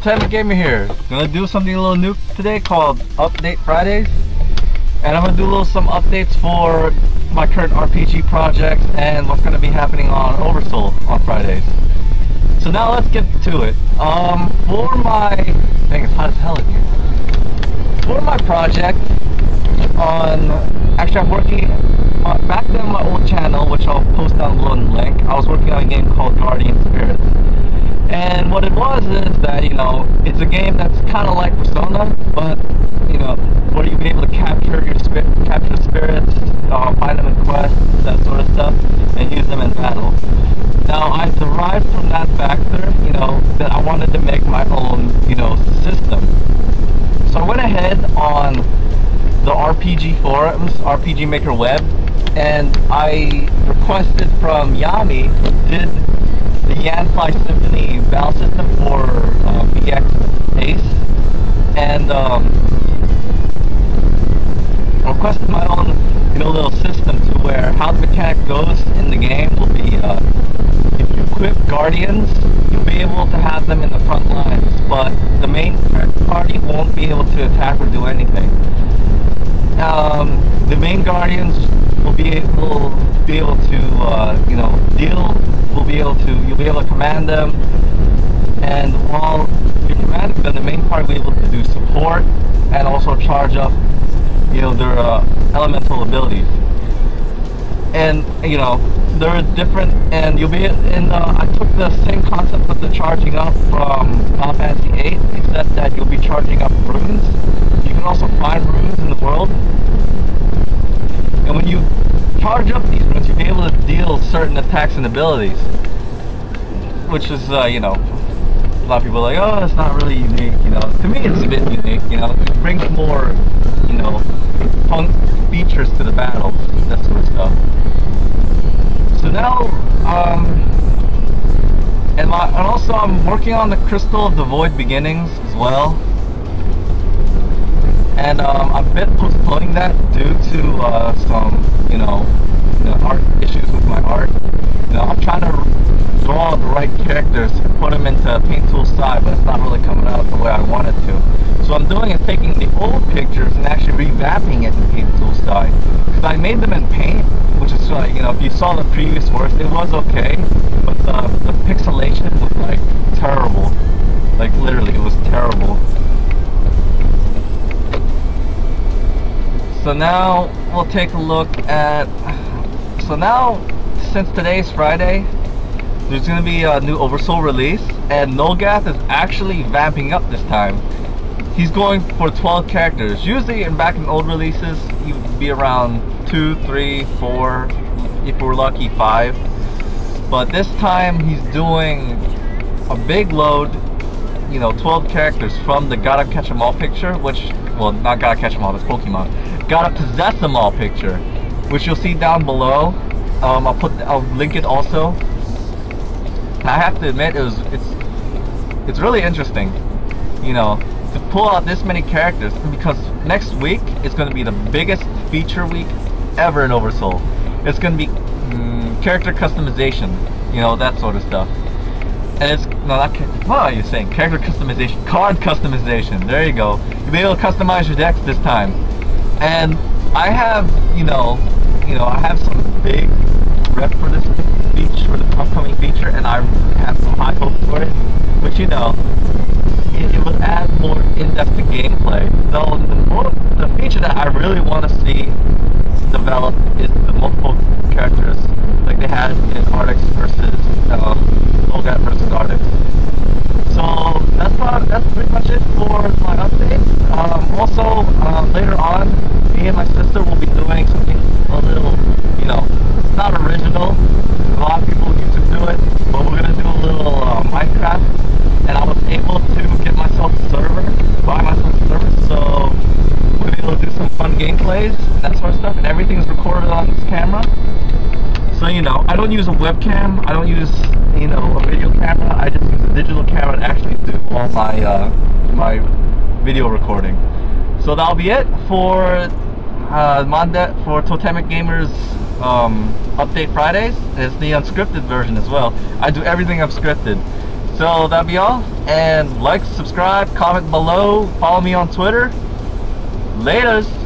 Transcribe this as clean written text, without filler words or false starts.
Totemic Gamer here. Gonna do something a little new today called Update Fridays. And I'm gonna do some updates for my current RPG projects and what's gonna be happening on Oversoul on Fridays. So now let's get to it. For my... Dang, it's hot as hell in here. For my project on... Actually, I'm working... back then on my old channel, which I'll post down below in the link, I was working on a game called Guardian Spirits. And what it was is that, you know, it's a game that's kind of like Persona, but, you know, where you'll be able to capture spirits, find them in quests, that sort of stuff, and use them in battle. Now, I derived from that factor, you know, that I wanted to make my own, you know, system. So I went ahead on the RPG forums, RPG Maker Web, and I requested from Yami, who did the Yanfly Symphony battle system for BX Ace, and requested my own, you know, little system to where how the mechanic goes in the game will be, if you equip Guardians, you'll be able to have them in the front lines, but the main party won't be able to attack or do anything. The main Guardians will be able to, you know, you'll be able to command them, and while you're commanding them, the main party will be able to do support and also charge up, you know, their elemental abilities. And, you know, they're different, and you'll be in, I took the same concept of the charging up from Final Fantasy VIII, except that you'll be charging up runes. You can also find runes in the world, and when you charge up these runes, you'll be able to deal certain attacks and abilities, which is, you know, a lot of people are like, oh, it's not really unique, you know. To me, it's a bit unique, you know. It brings more, you know, fun features to the battles, that sort of stuff. So now, and also I'm working on the Crystal of the Void Beginnings as well. And I've been postponing that due to some, you know, art issues with my art. You know, I'm trying to draw the right characters and put them into Paint Tool side, but it's not really coming out the way I want it to. So what I'm doing is taking the old pictures and actually revamping it in Paint Tool side. Because I made them in Paint, which is like, you know, if you saw the previous works, it was okay, but the pixelation was like terrible. Like literally, it was terrible. So now we'll take a look at, so now since today's Friday, there's going to be a new Oversoul release, and Nolgath is actually vamping up this time. He's going for 12 characters. Usually back in old releases, he would be around 2, 3, 4, if we're lucky 5. But this time he's doing a big load, you know, 12 characters from the Gotta Catch 'em All picture, which, well, not Gotta Catch 'em All, that's Pokemon. Gotta Possess 'em All picture, which you'll see down below. I'll link it also. I have to admit, it's really interesting, you know, to pull out this many characters, because next week is going to be the biggest feature week ever in Oversoul. It's going to be character customization, you know, that sort of stuff. And it's, no, not, what are you saying? Character customization, card customization, there you go. You'll be able to customize your decks this time. And I have, you know, I have some big rep for this feature, for the upcoming feature, and I have some high hopes for it. But you know, it would add more in-depth to gameplay. So the feature that I really want to see develop is the multiple characters, like they had in Arctic versus Nolgath versus Arctic. So that's pretty much it for my update. Also, later on, me and my sister will be doing something a little, you know, it's not original. A lot of people used to do it, but we're gonna do a little Minecraft, and I was able to get myself a server, buy myself a server, so we'll be able to do some fun gameplays, that sort of stuff, and everything's recorded on this camera. So, you know, I don't use a webcam, I don't use, you know, a video camera, I just use a digital camera to actually do all my, my video recording. So that'll be it for for Totemic Gamer's Update Fridays. It's the unscripted version as well. I do everything unscripted. So that'll be all. And like, subscribe, comment below, follow me on Twitter. Laters.